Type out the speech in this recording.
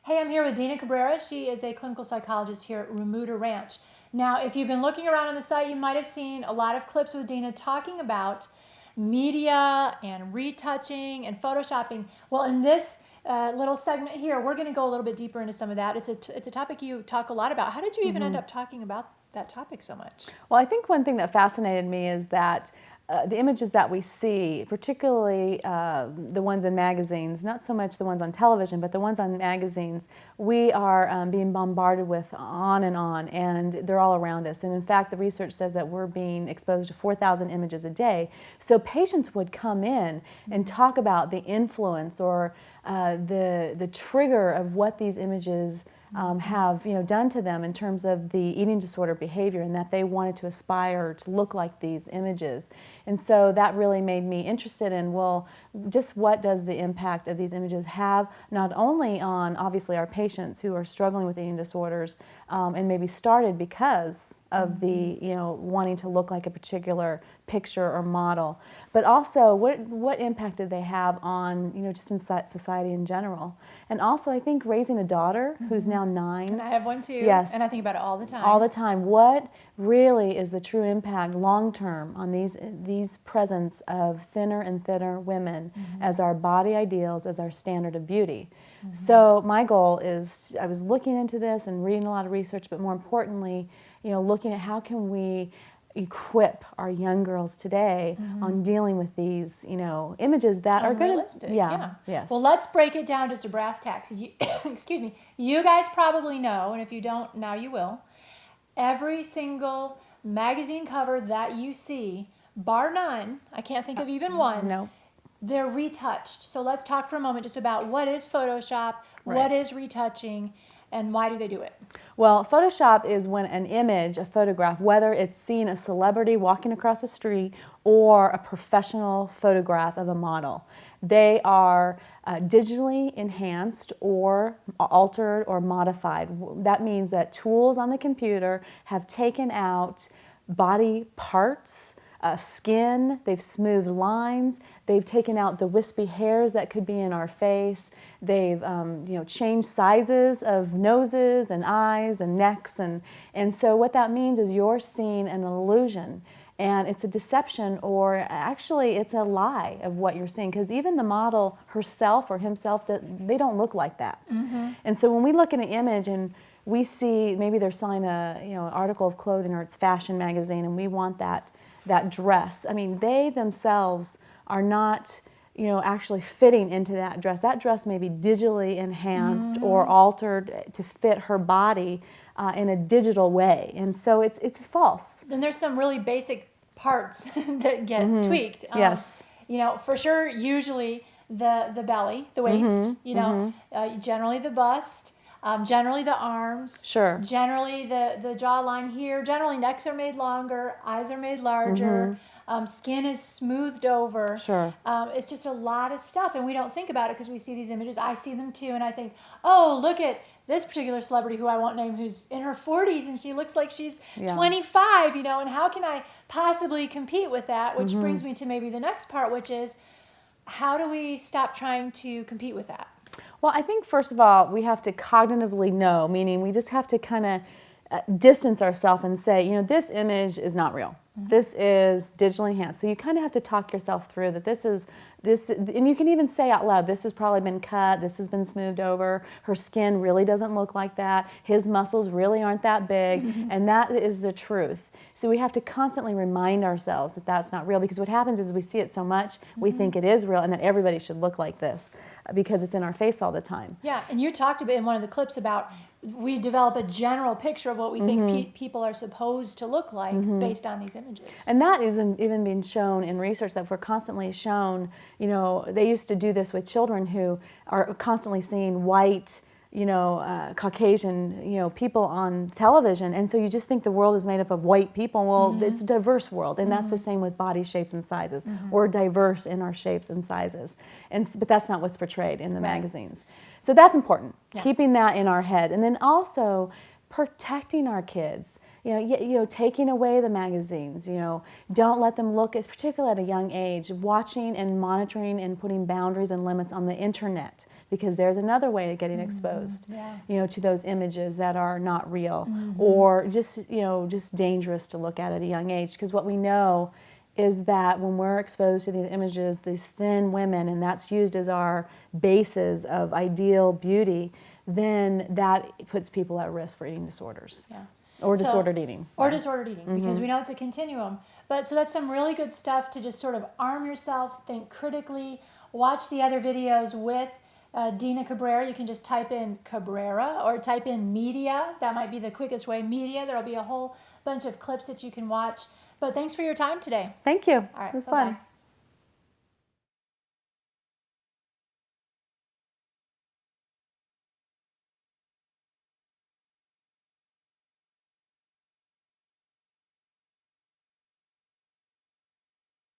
Hey, I'm here with Dena Cabrera. She is a clinical psychologist here at Remuda Ranch. Now, if you've been looking around on the site, you might have seen a lot of clips with Dena talking about media and retouching and photoshopping. Well, in this little segment here, we're going to go a little bit deeper into some of that. It's a topic you talk a lot about. How did you even end up talking about that topic so much? Well, I think one thing that fascinated me is that the images that we see, particularly the ones in magazines, not so much the ones on television, but the ones on magazines, we are being bombarded with on, and they're all around us. And in fact, the research says that we're being exposed to 4,000 images a day. So patients would come in and talk about the influence or the trigger of what these images have done to them in terms of the eating disorder behavior, and that they wanted to aspire to look like these images. And so that really made me interested in, well, just what does the impact of these images have, not only on obviously our patients who are struggling with eating disorders and maybe started because of the wanting to look like a particular picture or model, but also what impact did they have on just in society in general. And also I think raising a daughter who's now 9. And I have one too. Yes. And I think about it all the time. All the time. What really is the true impact long term on these presence of thinner and thinner women as our body ideals, as our standard of beauty? So my goal is, I was looking into this and reading a lot of research, but more importantly, looking at how can we equip our young girls today on dealing with these, images that are going to, yes. Well, let's break it down just to brass tacks. Excuse me. You guys probably know, and if you don't, now you will. Every single magazine cover that you see, bar none, I can't think of even one. No. They're retouched. So let's talk for a moment just about what is Photoshop, what is retouching, and why do they do it? Well, Photoshop is when an image, a photograph, whether it's seeing a celebrity walking across the street or a professional photograph of a model, they are digitally enhanced or altered or modified. That means that tools on the computer have taken out body parts, skin, they've smoothed lines, they've taken out the wispy hairs that could be in our face, they've changed sizes of noses and eyes and necks, and so what that means is you're seeing an illusion, and it's a deception, or actually it's a lie of what you're seeing, because even the model herself or himself, they don't look like that. And so when we look at an image and we see maybe they're selling an article of clothing or it's fashion magazine, and we want that dress. I mean, they themselves are not, actually fitting into that dress. That dress may be digitally enhanced or altered to fit her body in a digital way, and so it's false. Then there's some really basic parts that get tweaked. Yes. For sure, usually the belly, the waist. Generally the bust. Generally the arms. Sure. Generally the jawline here. Generally necks are made longer, eyes are made larger, skin is smoothed over. Sure. It's just a lot of stuff, and we don't think about it because we see these images. I see them too, and I think, oh, look at this particular celebrity who I won't name, who's in her 40s and she looks like she's 25, and how can I possibly compete with that? Which brings me to maybe the next part, which is, how do we stop trying to compete with that? Well, I think first of all, we have to cognitively know, meaning we just have to kind of distance ourselves and say, this image is not real. This is digitally enhanced. So you kind of have to talk yourself through that this, and you can even say out loud, this has probably been cut, this has been smoothed over, her skin really doesn't look like that, his muscles really aren't that big, and that is the truth. So we have to constantly remind ourselves that that's not real, because what happens is we see it so much, we think it is real and that everybody should look like this because it's in our face all the time. Yeah, and you talked a bit in one of the clips about we develop a general picture of what we think people are supposed to look like based on these images. And that isn't even being shown in research, that we're constantly shown, they used to do this with children who are constantly seeing white, Caucasian, people on television, and so you just think the world is made up of white people. Well, it's a diverse world, and that's the same with body shapes and sizes. We're diverse in our shapes and sizes, but that's not what's portrayed in the magazines. So that's important, keeping that in our head, and then also protecting our kids. taking away the magazines. Don't let them look, particularly at a young age, watching and monitoring and putting boundaries and limits on the internet, because there's another way of getting exposed, to those images that are not real, or just dangerous to look at a young age. Because what we know is that when we're exposed to these images, these thin women, and that's used as our basis of ideal beauty, then that puts people at risk for eating disorders. Or disordered eating. Or disordered eating, because we know it's a continuum. But so that's some really good stuff to just sort of arm yourself, think critically, watch the other videos with Dena Cabrera. You can just type in Cabrera or type in media. That might be the quickest way. Media. There'll be a whole bunch of clips that you can watch. But thanks for your time today. Thank you. All right. It was Bye-bye. fun.